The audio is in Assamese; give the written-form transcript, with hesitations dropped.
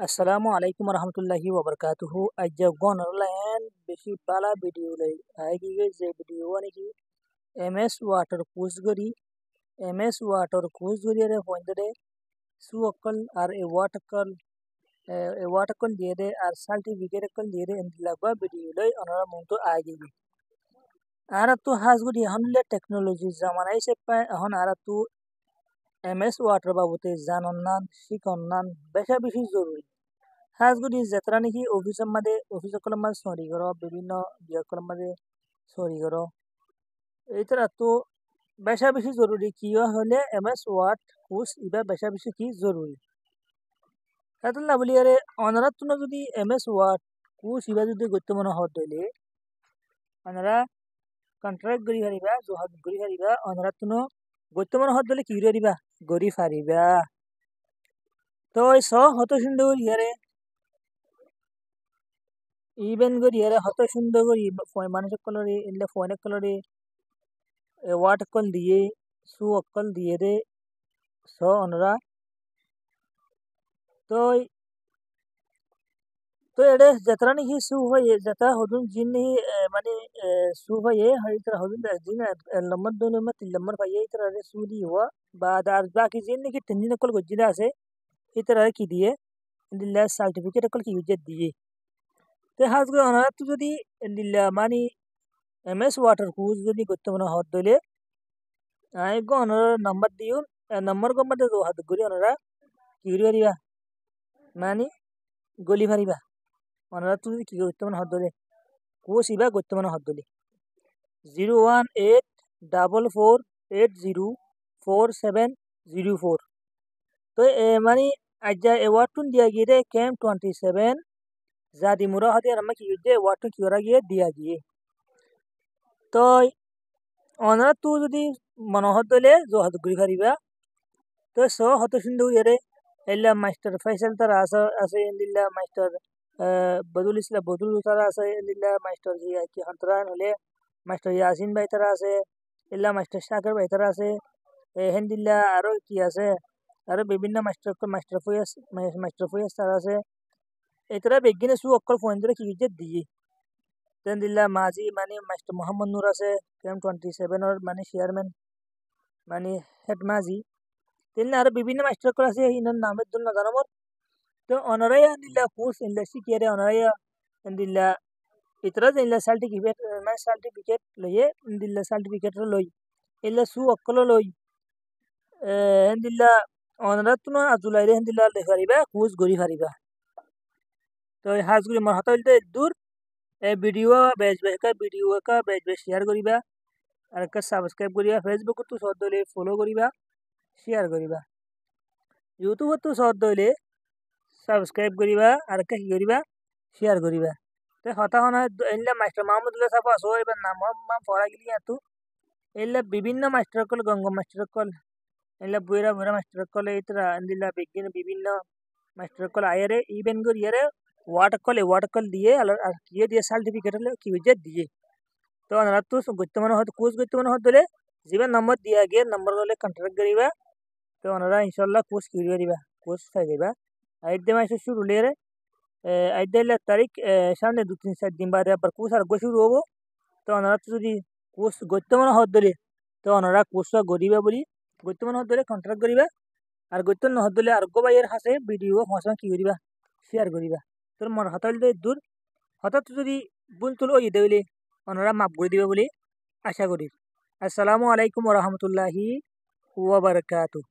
Assalamu alaikum warahmatullahi wabarakatuhu. Aja gon lain beshi bala video lay. Aigi ze video wani ki MS water kusgari re hoindade suakal ar a waterkal dede ar certificate kal dede and lagwa video lay onara munto aigi. Aratu hasgudi hanle technology zamanai se pa hon aratu MS water babute janonnan shikonnan besha beshi zoruri. hasgudi jetrani ki office kolma sori goro bibinno biya kolma de sori goro eitara to besha beshi zoruri kiyo hole MS watt kus iba besha beshi ki zoruri Tatla বলি আরে অনারাতনো যদি MS ওয়াট kus iba যদি গত্য মনে হদ দইলে অনারা কন্ট্রাক্ট গরি হারিবা জহাদ গরি হারিবা অনারাতনো গত্য মনে হদ দইলে কি হারিবা গরি ফারিবা তো এই স হত সুন্দর ইয়ারে ইভেন গরি ইয়ারে হত সুন্দর গরি মানুষ কলরে ইল্লে ফোনে কলরে ওয়াট কল দিয়ে সু অকল দিয়ে রে স অনরা তো তো এডে যেতরানি হি সু হয়ে যেতা হদুন জিন্নি মানে সু হয়ে হইতরা হদুন জিন লম্মর দনে মত লম্মর পাইয়ে ইতরা রে সুদি হওয়া বা দার বাকি জিন্নি কি তিন কল গজিনা আছে ইতরা কি দিয়ে দিল্লা সার্টিফিকেট কল কি ইউজেট দিয়ে তে হাজগো অনারা তো যদি দিল্লা মানে MS ওয়াটার কুজ যদি করতে মনে হদ দইলে আই গো অনারা নাম্বার দিউন নাম্বার গো মধ্যে দো হাত গরি অনারা কি করিবা মানে গলি ভারিবা অনারা তো যদি কি করতে মনে হদ দইলে কুজ ইবা করতে মনে হদ দইলে 01844804704 তো মানে আজ্জা এওয়ার্ডটুন দিয়া গিয়ে ক্যাম্প 27 জাদি মুরা হাতে আর কি যে ওয়ার্ডটুন কি ওরা গিয়ে দিয়া গিয়ে তো অনারা তো যদি মনে হদ দইলে জো হাত ঘুরি ফারিবা তো স হত সুন্দর ইয়ারে এল্লা মাস্টার ফয়সাল তারা আছে ইল্লা মাস্টার বদুল ইসলাম বদুল তারা আছে ইল্লা মাস্টার জি কি হন্তরান হলে মাস্টার ইয়াসিন ভাই তারা আছে ইল্লা মাস্টার শাকির ভাই তারা আছে হেন্দিল্লা আরো কি আছে আরো বিভিন্ন মাস্টার ফয়াস তারা আছে এতরা বেগিনে সু অক্কল ফোন ধরে কি যে দিয়ে দেন দিল্লা মাঝি মানে মাস্টার মোহাম্মদ নূর আছে ক্যাম্প 27 এর মানে চেয়ারম্যান মানে হেড মাঝি তেন আর বিভিন্ন মাস্টার কল আছে ইনার নামের জন্য জানাবো তো অনারাই দিল্লা কোর্স ইল্লা শিকিয়ারে অনারাই দিল্লা ইতরা দিল্লা সার্টিফিকেট লইয়ে দিল্লা সার্টিফিকেট লই ইল্লা সু অক্কল লই দিল্লা অনারা তো আজুলাইরে দিল্লা দেখারিবা কোর্স গরি ফারিবা তো হাজগুলি মর হতা হইতে দূর ভিডিও का बेच शेयर करिबा আর কা সাবস্ক্রাইব করিবা ফেসবুক তো সদ দইলে ফলো করিবা শেয়ার করিবা ইউটিউব তো সদ দইলে সাবস্ক্রাইব করিবা আর কা কি করিবা শেয়ার করিবা তে হতা হনা এল্লা মাস্টার মাহমুদুল্লাহ সাফা সো এবার নাম পড়া গিলি এত এল্লা বিভিন্ন মাস্টার কল গঙ্গা মাস্টার কল এল্লা বুইরা মাস্টার কল ইতরা দিল্লা বিভিন্ন মাস্টার কল আয়ারে ইভেন করিয়ারে ওয়াটার কল দিয়ে আর কি দিয়ে সার্টিফিকেট হলে কি হয়ে দিয়ে তো অনারা তো গত্য মনে হদ কোর্স গত্য মনে হদ দলে জিবা নম্বর দিয়া গিয়ে নম্বর গলে কন্ট্রাক্ট করিবা তো অনারা ইনশাআল্লাহ কোর্স কি করিবা কোর্স পাই যাবা আইদে মাসে শুরু লেরে আইদে তারিখ সামনে 2-3-4 দিন বাদে আবার কোর্স আর শুরু হবো তো অনারা তো যদি কোর্স গত্য মনে হদ দলে তো অনারা কোর্সটা গরিবা বলি গত্য মনে হদ দলে কন্ট্রাক্ট করিবা আর গত্য নহদ দলে আর গো বাইয়ের হাসে ভিডিও হসা কি করিবা শেয়ার করিবা তোর মন হতাল দূর হঠাৎ যদি ভুল তুল ওই দেইলে ওনারা মাফ করে দিবে বলে আশা করি। আসসালামু আলাইকুম ওয়া রাহমাতুল্লাহি ওয়া বারাকাতুহু।